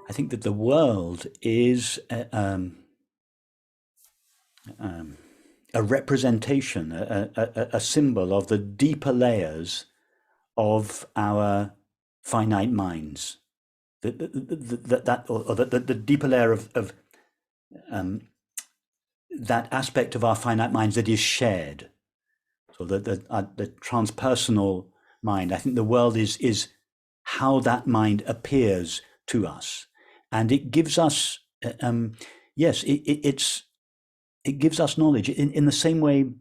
I think that the world is a representation, a symbol of the deeper layers of our finite minds. The deeper layer of that aspect of our finite minds that is shared. So the transpersonal mind. I think the world is how that mind appears to us, and it gives us yes, it gives us knowledge in the same way.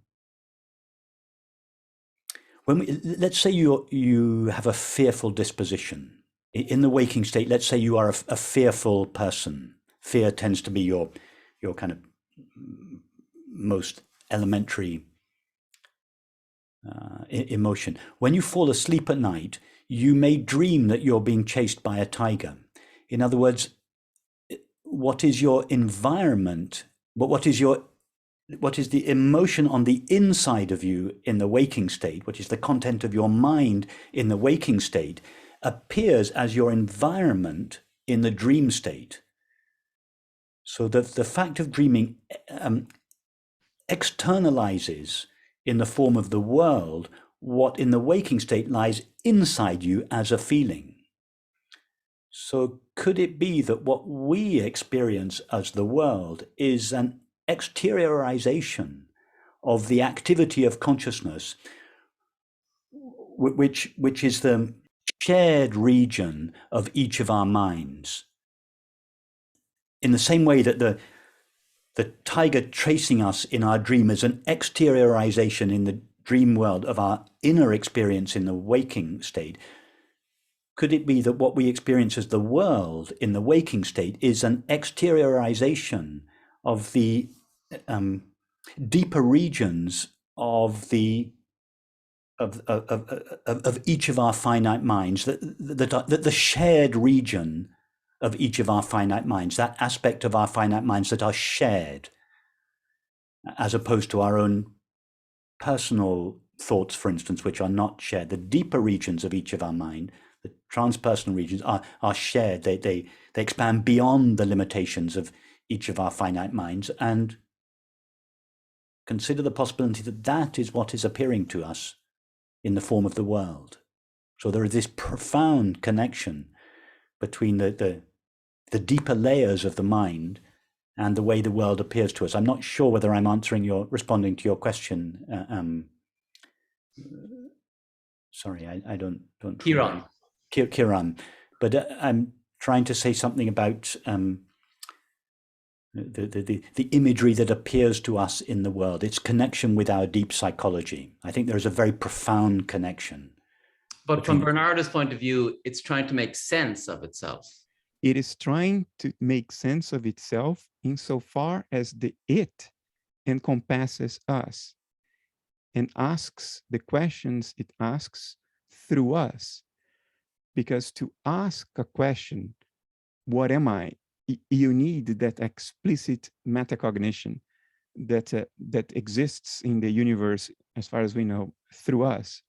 When let's say you have a fearful disposition in the waking state. Let's say you are a fearful person. Fear tends to be your kind of most elementary emotion. When you fall asleep at night, you may dream that you're being chased by a tiger. In other words, what is your environment? What is the emotion on the inside of you in the waking state, which is the content of your mind in the waking state, appears as your environment in the dream state. So that the fact of dreaming externalizes in the form of the world what in the waking state lies inside you as a feeling. So could it be that what we experience as the world is an exteriorization of the activity of consciousness, which is the shared region of each of our minds? In the same way that the tiger chasing us in our dream is an exteriorization in the dream world of our inner experience in the waking state, could it be that what we experience as the world in the waking state is an exteriorization of the deeper regions of each of our finite minds, that the shared region of each of our finite minds, that aspect of our finite minds that are shared, as opposed to our own personal thoughts, for instance, which are not shared. The deeper regions of each of our mind, the transpersonal regions, are shared. They expand beyond the limitations of each of our finite minds, and consider the possibility that that is what is appearing to us in the form of the world. So there is this profound connection between the deeper layers of the mind and the way the world appears to us. I'm not sure whether I'm responding to your question. Sorry, I don't. Kiran. Kiran, but I'm trying to say something about the imagery that appears to us in the world, its connection with our deep psychology. I think there is a very profound connection. But from Bernardo's point of view, it's trying to make sense of itself. It is trying to make sense of itself insofar as the it encompasses us and asks the questions it asks through us. Because to ask a question, what am I? You need that explicit metacognition that exists in the universe, as far as we know, through us.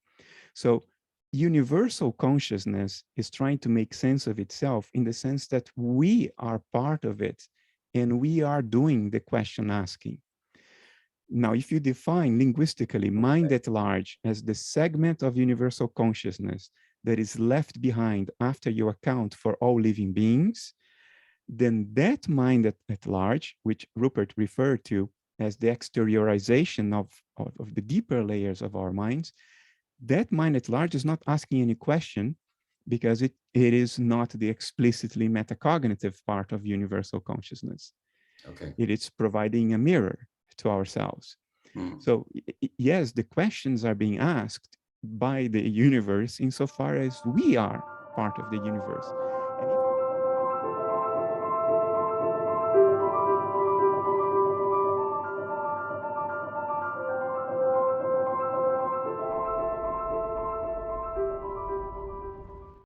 So universal consciousness is trying to make sense of itself in the sense that we are part of it and we are doing the question asking. Now, if you define linguistically mind at large as the segment of universal consciousness that is left behind after you account for all living beings, then that mind at large, which Rupert referred to as the exteriorization of the deeper layers of our minds, that mind at large is not asking any question because it is not the explicitly metacognitive part of universal consciousness. Okay. It is providing a mirror to ourselves. So yes, the questions are being asked by the universe insofar as we are part of the universe.